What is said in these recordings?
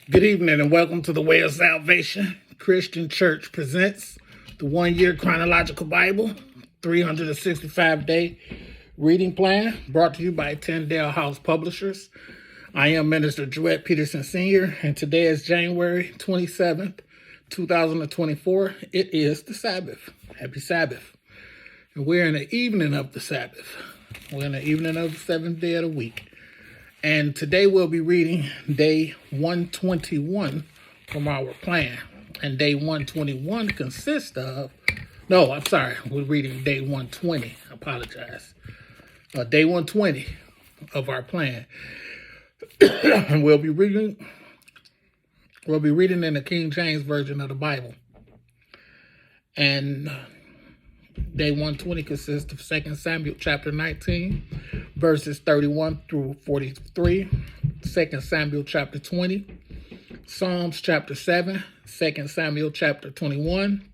Good evening and welcome to the Way of Salvation Christian Church presents the 1-year Chronological Bible 365-day reading plan brought to you by Tyndale House Publishers. I am Minister Jewett Peterson Sr. and today is January 27th, 2024. It is the Sabbath. Happy Sabbath. And we're in the evening of the Sabbath. We're in the evening of the seventh day of the week. And today we'll be reading day 121 from our plan. And day 121 consists of, we're reading day 120. I apologize. Day 120 of our plan. And we'll be reading in the King James Version of the Bible. And day 120 consists of 2 Samuel chapter 19, verses 31 through 43, 2 Samuel chapter 20, Psalms chapter 7, 2 Samuel chapter 21,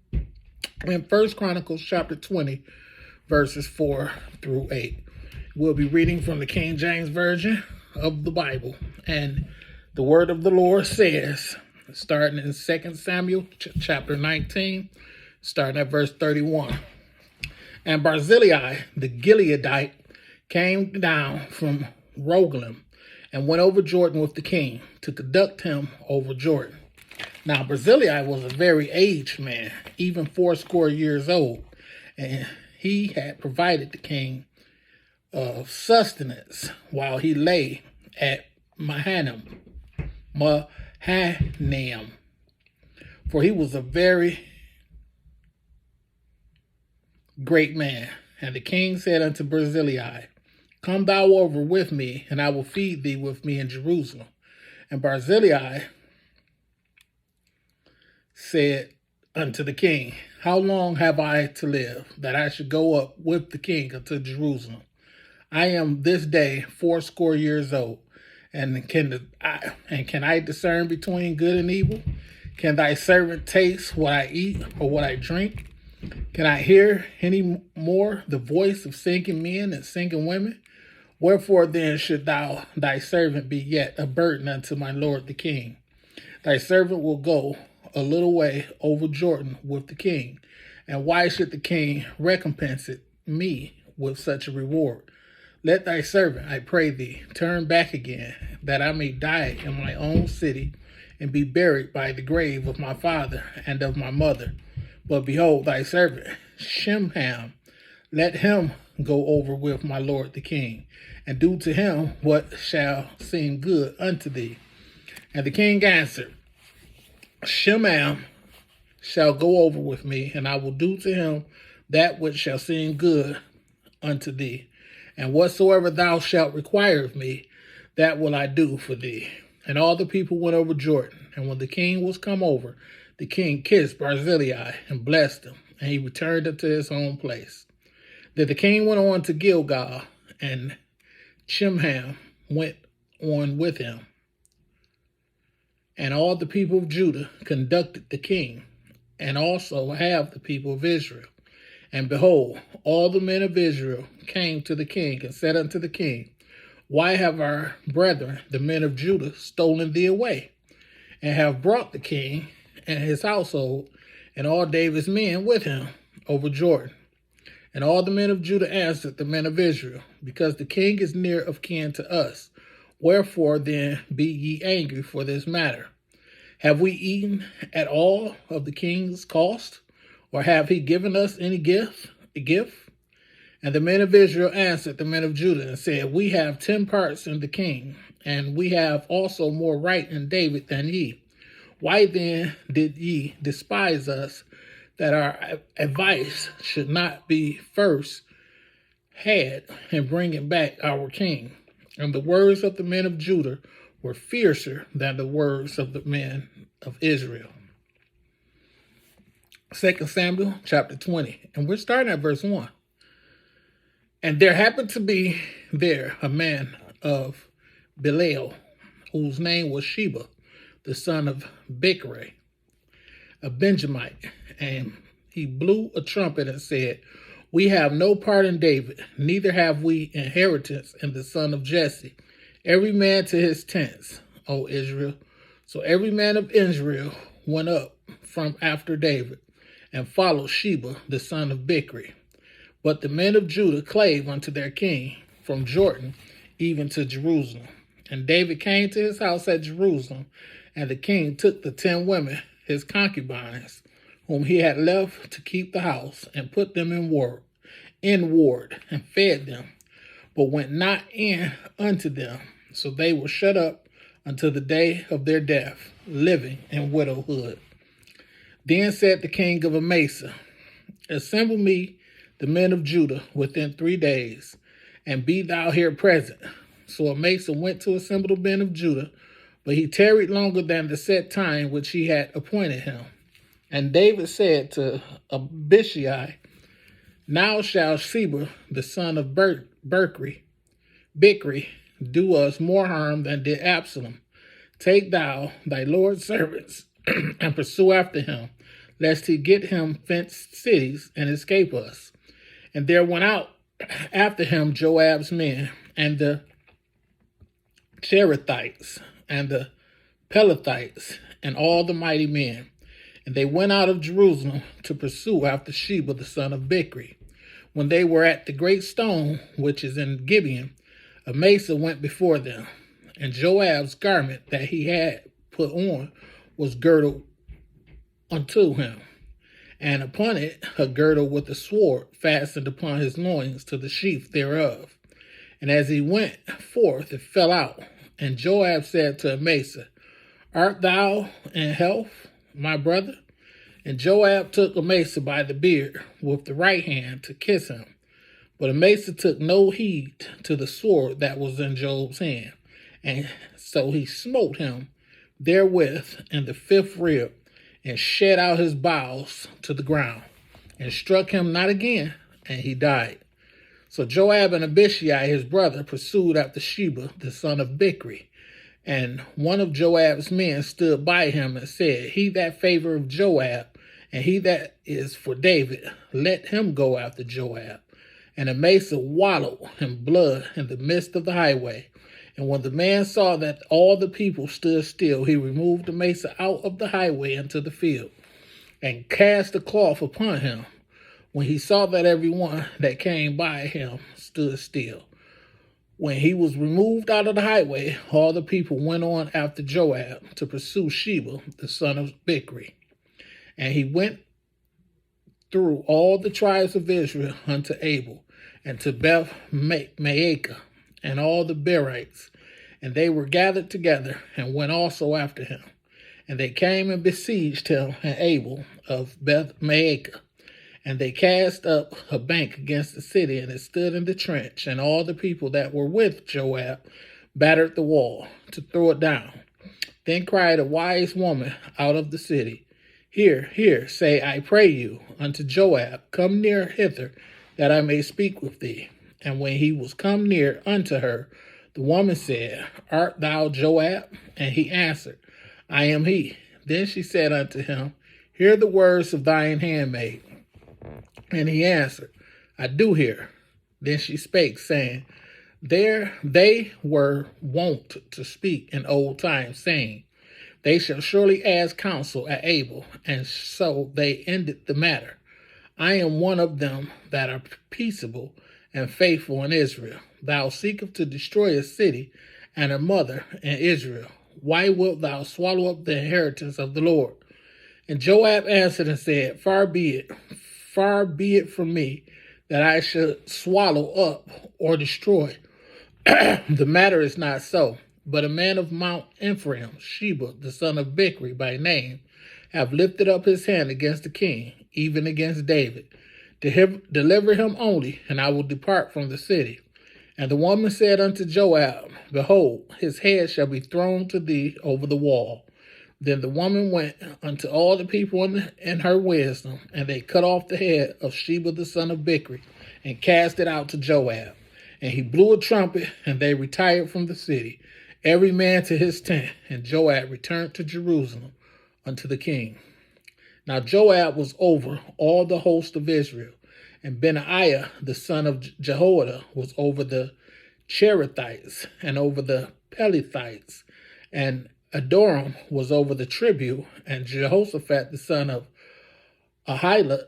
and 1 Chronicles chapter 20, verses 4 through 8. We'll be reading from the King James Version of the Bible. And the word of the Lord says, starting in 2 Samuel chapter 19, starting at verse 31. And Barzillai, the Gileadite, came down from Rogelim and went over Jordan with the king to conduct him over Jordan. Now, Barzillai was a very aged man, even 80 years old, and he had provided the king sustenance while he lay at Mahanaim, for he was a very great man. And the king said unto Barzillai, Come thou over with me, and I will feed thee with me in Jerusalem. And Barzillai said unto the king, How long have I to live, that I should go up with the king unto Jerusalem? I am this day 80 years old, and can I discern between good and evil? Can thy servant taste what I eat or what I drink? Can I hear any more the voice of singing men and singing women? Wherefore then should thy servant be yet a burden unto my lord the king? Thy servant will go a little way over Jordan with the king. And why should the king recompense me with such a reward? Let thy servant, I pray thee, turn back again, that I may die in my own city and be buried by the grave of my father and of my mother. But behold, thy servant Shimham, let him go over with my lord the king, and do to him what shall seem good unto thee. And the king answered, Shimham shall go over with me, and I will do to him that which shall seem good unto thee. And whatsoever thou shalt require of me, that will I do for thee. And all the people went over Jordan. And when the king was come over, the king kissed Barzillai and blessed him, and he returned unto his own place. Then the king went on to Gilgal, and Shimham went on with him. And all the people of Judah conducted the king, and also half the people of Israel. And behold, all the men of Israel came to the king and said unto the king, Why have our brethren, the men of Judah, stolen thee away, and have brought the king and his household, and all David's men with him over Jordan? And all the men of Judah answered the men of Israel, Because the king is near of kin to us. Wherefore then be ye angry for this matter? Have we eaten at all of the king's cost? Or have he given us any gift? And the men of Israel answered the men of Judah and said, We have 10 parts in the king, and we have also more right in David than ye. Why then did ye despise us, that our advice should not be first had in bringing back our king? And the words of the men of Judah were fiercer than the words of the men of Israel. 2 Samuel chapter 20, and we're starting at verse 1. And there happened to be there a man of Belial, whose name was Sheba, the son of Bichri, a Benjamite, and he blew a trumpet and said, We have no part in David, neither have we inheritance in the son of Jesse. Every man to his tents, O Israel. So every man of Israel went up from after David and followed Sheba the son of Bichri. But the men of Judah clave unto their king from Jordan even to Jerusalem. And David came to his house at Jerusalem, and the king took the 10 women, his concubines, whom he had left to keep the house, and put them in ward, and fed them, but went not in unto them. So they were shut up until the day of their death, living in widowhood. Then said the king of Amasa, assemble me the men of Judah within 3 days, and be thou here present. So Amasa went to assemble the men of Judah, but he tarried longer than the set time which he had appointed him. And David said to Abishai, now shall Sheba the son of Bichri do us more harm than did Absalom. Take thou thy Lord's servants and pursue after him, lest he get him fenced cities and escape us. And there went out after him Joab's men, and the Cherethites, and the Pelethites, and all the mighty men. And they went out of Jerusalem to pursue after Sheba the son of Bichri. When they were at the great stone, which is in Gibeon, Amasa went before them, and Joab's garment that he had put on was girdled unto him, and upon it a girdle with a sword fastened upon his loins to the sheath thereof. And as he went forth, it fell out. And Joab said to Amasa, art thou in health, my brother? And Joab took Amasa by the beard with the right hand to kiss him. But Amasa took no heed to the sword that was in Joab's hand. And so he smote him therewith in the 5th rib, and shed out his bowels to the ground, and struck him not again, and he died. So Joab and Abishai his brother pursued after Sheba the son of Bichri. And one of Joab's men stood by him and said, he that favoreth Joab, and he that is for David, let him go after Joab. And Amasa wallowed in blood in the midst of the highway. And when the man saw that all the people stood still, he removed Amasa out of the highway into the field, and cast a cloth upon him. When he saw that every one that came by him stood still. When he was removed out of the highway, all the people went on after Joab to pursue Sheba, the son of Bichri. And he went through all the tribes of Israel unto Abel, and to Beth Maacah, and all the Berites. And they were gathered together, and went also after him. And they came and besieged him and Abel of Beth Maacah. And they cast up a bank against the city, and it stood in the trench. And all the people that were with Joab battered the wall to throw it down. Then cried a wise woman out of the city, Hear, hear, say, I pray you, unto Joab, come near hither, that I may speak with thee. And when he was come near unto her, the woman said, Art thou Joab? And he answered, I am he. Then she said unto him, Hear the words of thine handmaid. And he answered, I do hear. Then she spake, saying, They were wont to speak in old times, saying, They shall surely ask counsel at Abel. And so they ended the matter. I am one of them that are peaceable and faithful in Israel. Thou seekest to destroy a city and her mother in Israel. Why wilt thou swallow up the inheritance of the Lord? And Joab answered and said, Far be it from me that I should swallow up or destroy. The matter is not so. But a man of Mount Ephraim, Sheba, the son of Bichri by name, have lifted up his hand against the king, even against David. Deliver him only, and I will depart from the city. And the woman said unto Joab, Behold, his head shall be thrown to thee over the wall. Then the woman went unto all the people in her wisdom, and they cut off the head of Sheba the son of Bichri, and cast it out to Joab. And he blew a trumpet, and they retired from the city, every man to his tent. And Joab returned to Jerusalem unto the king. Now Joab was over all the host of Israel, and Benaiah the son of Jehoiada was over the Cherethites, and over the Pelethites, and Adoram was over the tribute, and Jehoshaphat the son of Ahilud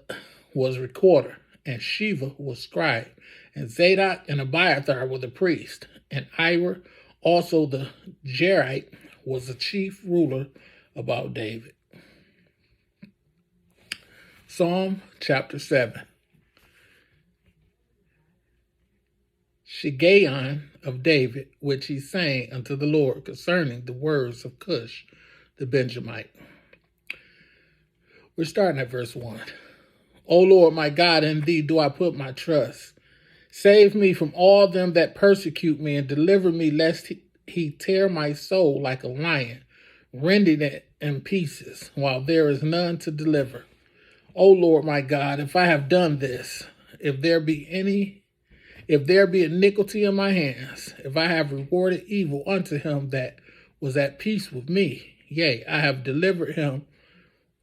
was recorder, and Sheva was scribe, and Zadok and Abiathar were the priest, and Ira also the Jerite was the chief ruler about David. Psalm chapter 7. Shiggaion of David, which he sang unto the Lord concerning the words of Cush the Benjamite. We're starting at verse 1. O Lord my God, in thee do I put my trust. Save me from all them that persecute me, and deliver me lest he tear my soul like a lion, rending it in pieces, while there is none to deliver. O Lord my God, if I have done this, if there be iniquity in my hands, if I have rewarded evil unto him that was at peace with me, yea, I have delivered him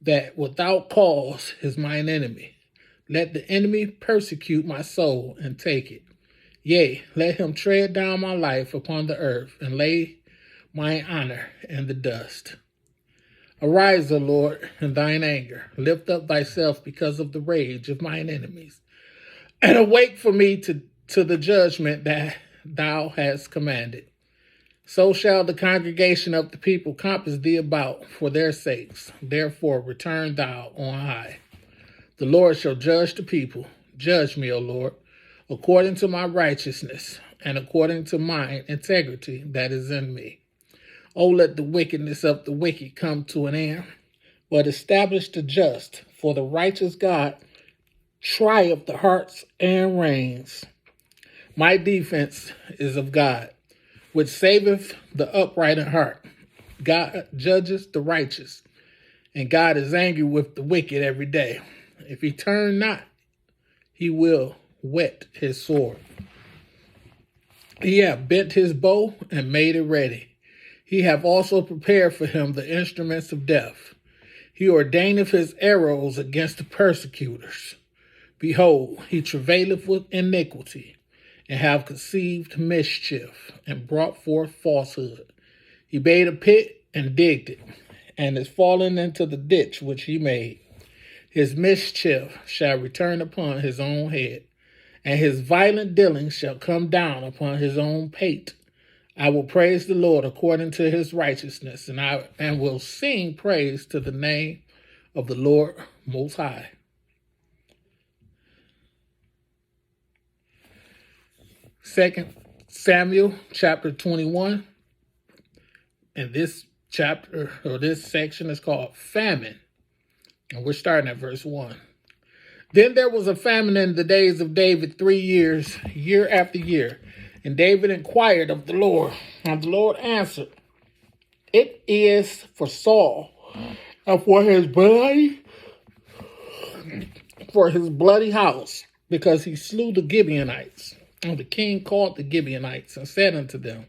that without cause is mine enemy. Let the enemy persecute my soul and take it. Yea, let him tread down my life upon the earth, and lay mine honor in the dust. Arise, O Lord, in thine anger. Lift up thyself because of the rage of mine enemies. And awake for me to the judgment that thou hast commanded. So shall the congregation of the people compass thee about for their sakes. Therefore return thou on high. The Lord shall judge the people. Judge me, O Lord, according to my righteousness, and according to mine integrity that is in me. O let the wickedness of the wicked come to an end, but establish the just, for the righteous God trieth the hearts and reins. My defense is of God, which saveth the upright in heart. God judges the righteous, and God is angry with the wicked every day. If he turn not, he will whet his sword. He hath bent his bow and made it ready. He hath also prepared for him the instruments of death. He ordaineth his arrows against the persecutors. Behold, he travaileth with iniquity, and have conceived mischief, and brought forth falsehood. He made a pit and digged it, and is fallen into the ditch which he made. His mischief shall return upon his own head, and his violent dealings shall come down upon his own pate. I will praise the Lord according to his righteousness, and will sing praise to the name of the Lord Most High. Second Samuel chapter 21. And this chapter, or this section, is called Famine. And we're starting at verse 1. Then there was a famine in the days of David 3 years, year after year. And David inquired of the Lord, and the Lord answered, It is for Saul, and for his bloody house, because he slew the Gibeonites. And the king called the Gibeonites, and said unto them,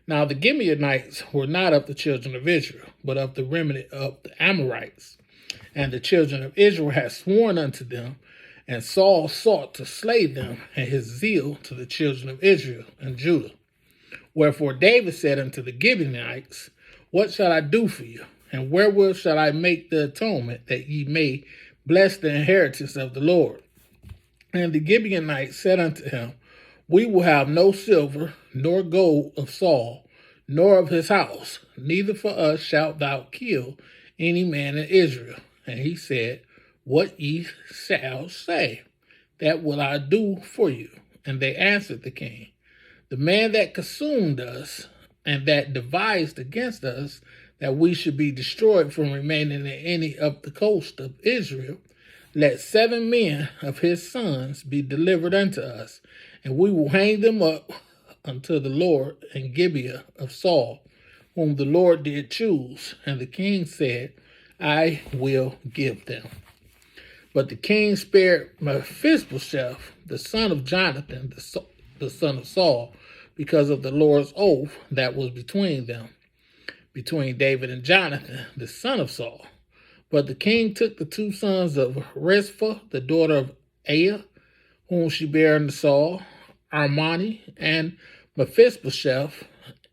Now the Gibeonites were not of the children of Israel, but of the remnant of the Amorites. And the children of Israel had sworn unto them, and Saul sought to slay them, and his zeal to the children of Israel and Judah. Wherefore David said unto the Gibeonites, What shall I do for you? And wherewith shall I make the atonement, that ye may bless the inheritance of the Lord? And the Gibeonites said unto him, We will have no silver, nor gold of Saul, nor of his house, neither for us shalt thou kill any man in Israel. And he said, What ye shall say, that will I do for you. And they answered the king, The man that consumed us, and that devised against us, that we should be destroyed from remaining in any of the coast of Israel, let 7 men of his sons be delivered unto us, and we will hang them up unto the Lord in Gibeah of Saul, whom the Lord did choose. And the king said, I will give them. But the king spared Mephibosheth, the son of Jonathan, the son of Saul, because of the Lord's oath that was between them, between David and Jonathan, the son of Saul. But the king took the 2 sons of Rizpah, the daughter of Aiah, whom she bare unto Saul, Armani, and Mephibosheth,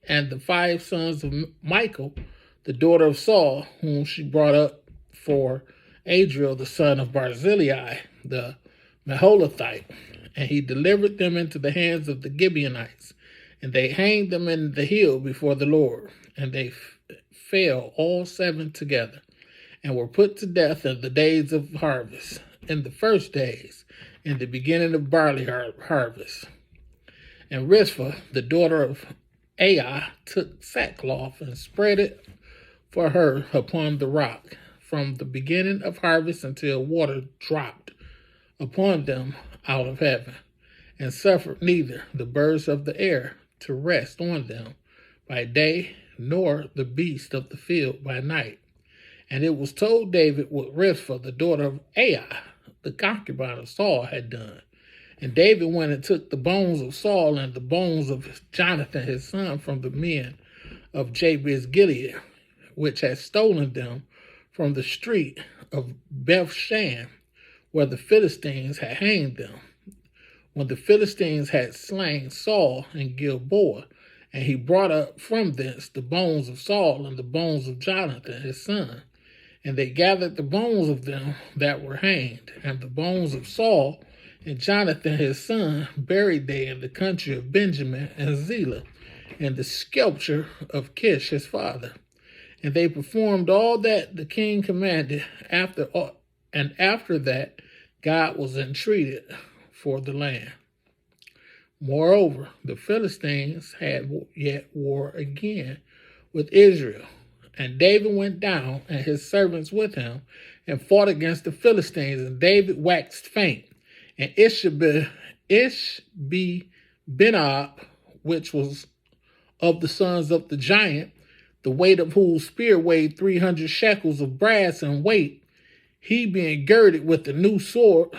and the 5 sons of Michael, the daughter of Saul, whom she brought up for Adriel, the son of Barzillai, the Meholathite. And he delivered them into the hands of the Gibeonites, and they hanged them in the hill before the Lord. And they fell all 7 together, and were put to death in the days of harvest, in the first days, in the beginning of barley harvest. And Rizpah, the daughter of Aiah, took sackcloth and spread it for her upon the rock, from the beginning of harvest until water dropped upon them out of heaven, and suffered neither the birds of the air to rest on them by day, nor the beasts of the field by night. And it was told David what Rizpah, the daughter of Aiah, the concubine of Saul, had done. And David went and took the bones of Saul and the bones of Jonathan his son from the men of Jabez Gilead, which had stolen them from the street of Bethshan, where the Philistines had hanged them, when the Philistines had slain Saul in Gilboa. And he brought up from thence the bones of Saul and the bones of Jonathan his son. And they gathered the bones of them that were hanged, and the bones of Saul and Jonathan his son buried they in the country of Benjamin and Zelah, in the sepulchre of Kish his father. And they performed all that the king commanded. After that, God was entreated for the land. Moreover, the Philistines had yet war again with Israel. And David went down, and his servants with him, and fought against the Philistines. And David waxed faint. And Ishbi-Benob, which was of the sons of the giant, the weight of whose spear weighed 300 shekels of brass in weight, he being girded with a new sword,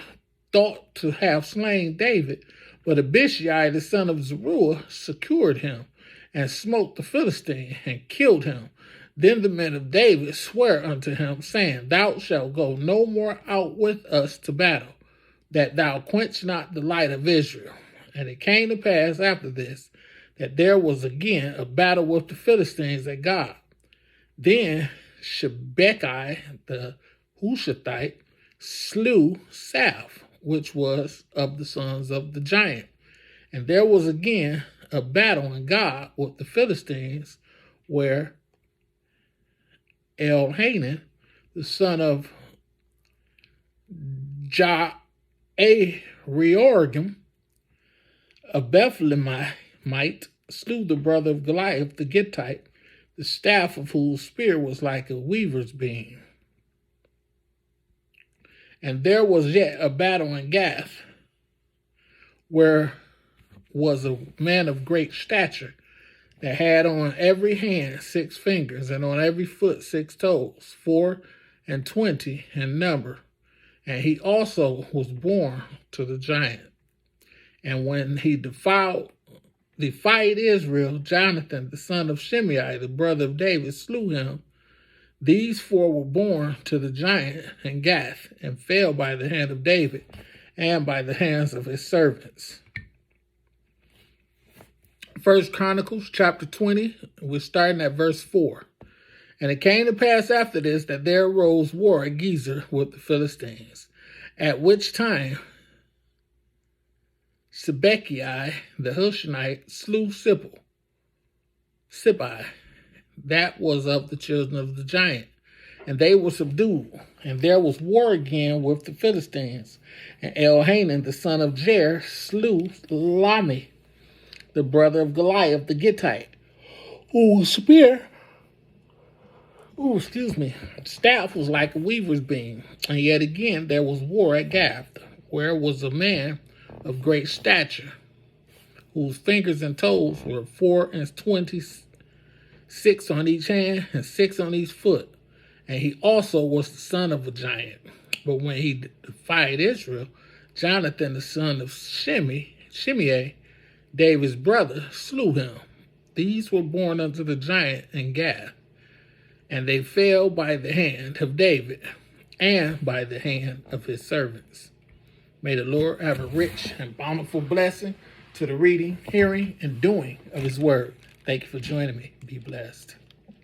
thought to have slain David. But Abishai, the son of Zeruiah, secured him, and smote the Philistine, and killed him. Then the men of David sware unto him, saying, Thou shalt go no more out with us to battle, that thou quench not the light of Israel. And it came to pass after this, that there was again a battle with the Philistines at God. Then Shebeki the Hushathite slew Saph, which was of the sons of the giant. And there was again a battle in God with the Philistines, where Elhanan, the son of Jaarioregim, a Bethlehemite, slew the brother of Goliath the Gittite, the staff of whose spear was like a weaver's beam. And there was yet a battle in Gath, where was a man of great stature, that had on every hand 6 fingers, and on every foot 6 toes, 24 in number. And he also was born to the giant. And when he defied Israel, Jonathan, the son of Shimei, the brother of David, slew him. These 4 were born to the giant in Gath, and fell by the hand of David, and by the hands of his servants. 1 Chronicles chapter 20, we're starting at verse 4. And it came to pass after this, that there arose war at Gezer with the Philistines, at which time Sibbecai the Hushathite slew Sippai, that was of the children of the giant, and they were subdued. And there was war again with the Philistines, and Elhanan the son of Jair slew Lami, the brother of Goliath the Gittite, whose staff was like a weaver's beam. And yet again there was war at Gath, where was a man of great stature, whose fingers and toes were 26 on each hand, and 6 on each foot. And he also was the son of a giant. But when he defied Israel, Jonathan, the son of Shimei, David's brother, slew him. These were born unto the giant in Gath, and they fell by the hand of David, and by the hand of his servants. May the Lord have a rich and bountiful blessing to the reading, hearing, and doing of his word. Thank you for joining me. Be blessed.